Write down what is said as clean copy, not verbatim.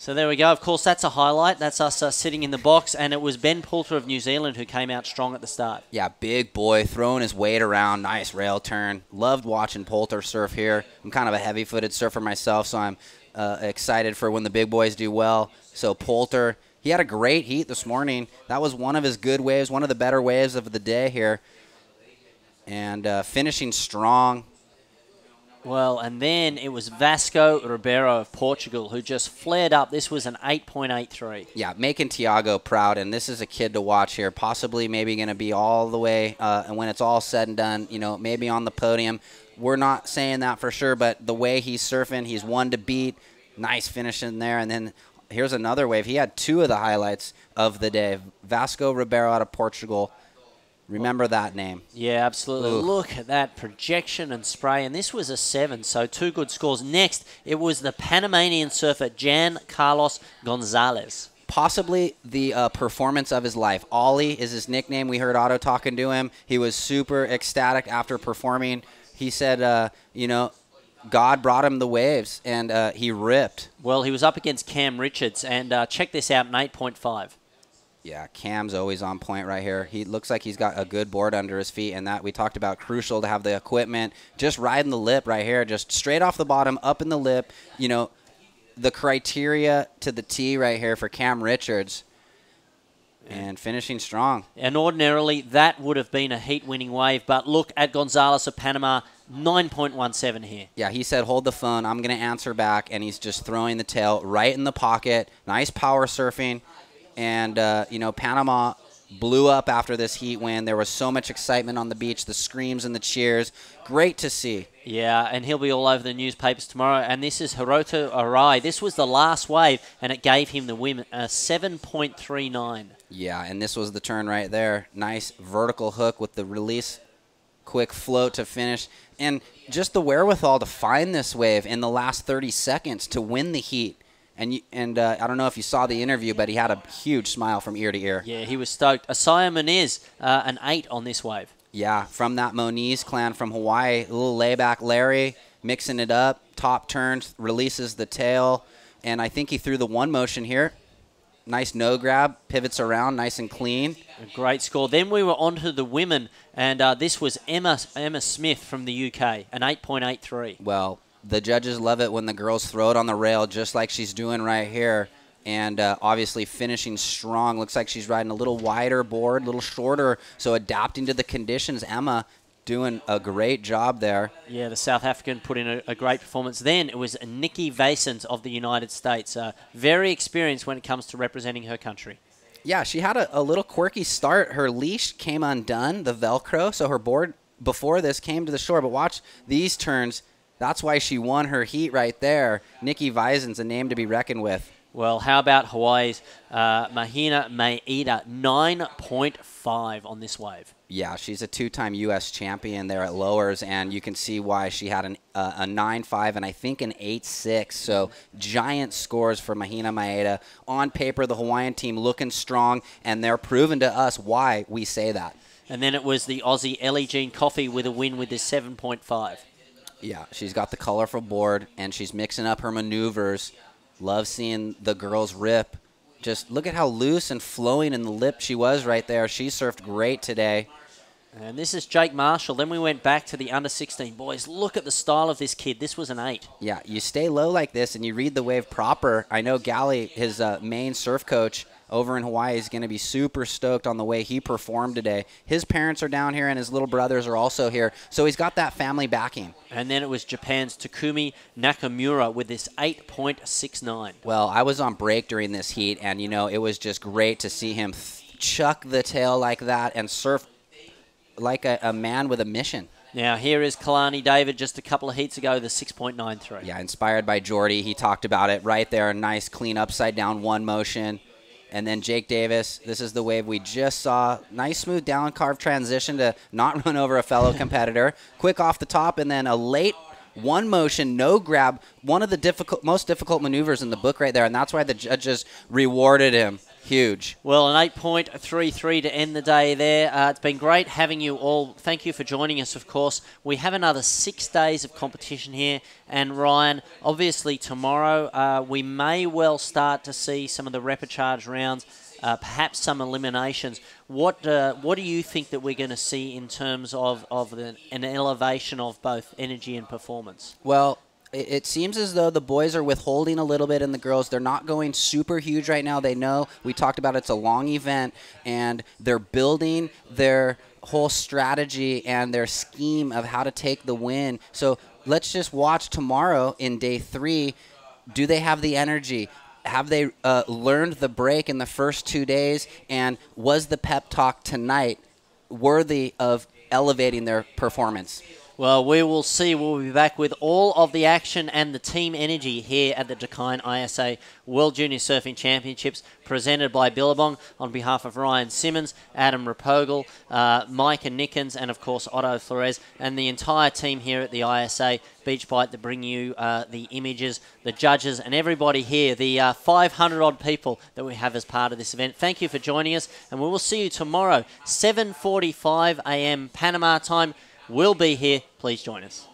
So there we go. Of course, that's a highlight. That's us sitting in the box, and it was Ben Polter of New Zealand who came out strong at the start. Yeah, big boy, throwing his weight around. Nice rail turn. Loved watching Polter surf here. I'm kind of a heavy-footed surfer myself, so I'm excited for when the big boys do well. So Polter, he had a great heat this morning. That was one of his good waves, one of the better waves of the day here. And finishing strong. Well, and then it was Vasco Ribeiro of Portugal who just flared up. This was an 8.83. Yeah, making Tiago proud, and this is a kid to watch here. Possibly maybe going to be all the way, and when it's all said and done, you know, maybe on the podium. We're not saying that for sure, but the way he's surfing, he's one to beat. Nice finish in there, and then here's another wave. He had two of the highlights of the day. Vasco Ribeiro out of Portugal. Remember that name. Yeah, absolutely. Ooh. Look at that projection and spray, and this was a 7, so 2 good scores. Next, it was the Panamanian surfer Jan Carlos Gonzalez. Possibly the performance of his life. Ollie is his nickname. We heard Otto talking to him. He was super ecstatic after performing. He said, you know, God brought him the waves, and he ripped. Well, he was up against Cam Richards, and check this out, an 8.5. Yeah, Cam's always on point right here. He looks like he's got a good board under his feet, and that we talked about, crucial to have the equipment. Just riding the lip right here, just straight off the bottom, up in the lip. You know, the criteria to the T right here for Cam Richards. And finishing strong. And ordinarily, that would have been a heat-winning wave, but look at Gonzalez of Panama, 9.17 here. Yeah, he said, hold the phone, I'm going to answer back, and he's just throwing the tail right in the pocket. Nice power surfing. And, you know, Panama blew up after this heat win. There was so much excitement on the beach, the screams and the cheers. Great to see. Yeah, and he'll be all over the newspapers tomorrow. And this is Hiroto Arai. This was the last wave, and it gave him the win, 7.39. Yeah, and this was the turn right there. Nice vertical hook with the release, quick float to finish. And just the wherewithal to find this wave in the last 30 seconds to win the heat. And I don't know if you saw the interview, but he had a huge smile from ear to ear. Yeah, he was stoked. Asaya Moniz, an 8 on this wave. Yeah, from that Moniz clan from Hawaii. A little layback Larry, mixing it up. Top turns, releases the tail. And I think he threw the one motion here. Nice no grab, pivots around, nice and clean. A great score. Then we were on to the women, and this was Emma Smith from the UK, an 8.83. Well, the judges love it when the girls throw it on the rail just like she's doing right here. And obviously finishing strong. Looks like she's riding a little wider board, a little shorter, so adapting to the conditions. Emma doing a great job there. Yeah, the South African put in a great performance. Then it was Nikki Vasens of the United States. Very experienced when it comes to representing her country. Yeah, she had a little quirky start. Her leash came undone, the Velcro, so her board before this came to the shore. But watch these turns. That's why she won her heat right there. Nikki Visen's a name to be reckoned with. Well, how about Hawaii's Mahina Maeda, 9.5 on this wave? Yeah, she's a two-time U.S. champion there at lowers, and you can see why she had a 9.5 and I think an 8.6. So giant scores for Mahina Maeda. On paper, the Hawaiian team looking strong, and they're proving to us why we say that. And then it was the Aussie Ellie Jean Coffey with a win with this 7.5. Yeah, she's got the colorful board, and she's mixing up her maneuvers. Love seeing the girls rip. Just look at how loose and flowing in the lip she was right there. She surfed great today. And this is Jake Marshall. Then we went back to the under-16 boys. Look at the style of this kid. This was an 8. Yeah, you stay low like this and you read the wave proper. I know Gally, his main surf coach over in Hawaii, is going to be super stoked on the way he performed today. His parents are down here and his little brothers are also here. So he's got that family backing. And then it was Japan's Takumi Nakamura with this 8.69. Well, I was on break during this heat, and, you know, it was just great to see him chuck the tail like that and surf like a man with a mission. Now, here is Kalani David just a couple of heats ago, the 6.93. Yeah, inspired by Jordy. He talked about it right there. Nice, clean, upside-down one motion. And then Jake Davis, this is the wave we just saw. Nice, smooth down carve transition to not run over a fellow competitor. Quick off the top, and then a late one motion, no grab. One of the most difficult maneuvers in the book right there, and that's why the judges rewarded him Huge. Well, an 8.33 to end the day there. It's been great having you all. Thank you for joining us, of course. We have another 6 days of competition here. And, Ryan, obviously tomorrow we may well start to see some of the repechage rounds, perhaps some eliminations. What do you think that we're going to see in terms of an elevation of both energy and performance? Well, it seems as though the boys are withholding a little bit in the girls. They're not going super huge right now. They know, we talked about it's a long event, and they're building their whole strategy and their scheme of how to take the win. So let's just watch tomorrow in day 3. Do they have the energy? Have they learned the break in the first 2 days? And was the pep talk tonight worthy of elevating their performance? Well, we will see. We'll be back with all of the action and the team energy here at the DAKINE ISA World Junior Surfing Championships, presented by Billabong on behalf of Ryan Simmons, Adam Rapogel, Micah Nickens, and of course Otto Flores, and the entire team here at the ISA Beach Bite that bring you the images, the judges, and everybody here, the 500-odd people that we have as part of this event. Thank you for joining us, and we will see you tomorrow, 7:45 a.m. Panama time. We'll be here. Please join us.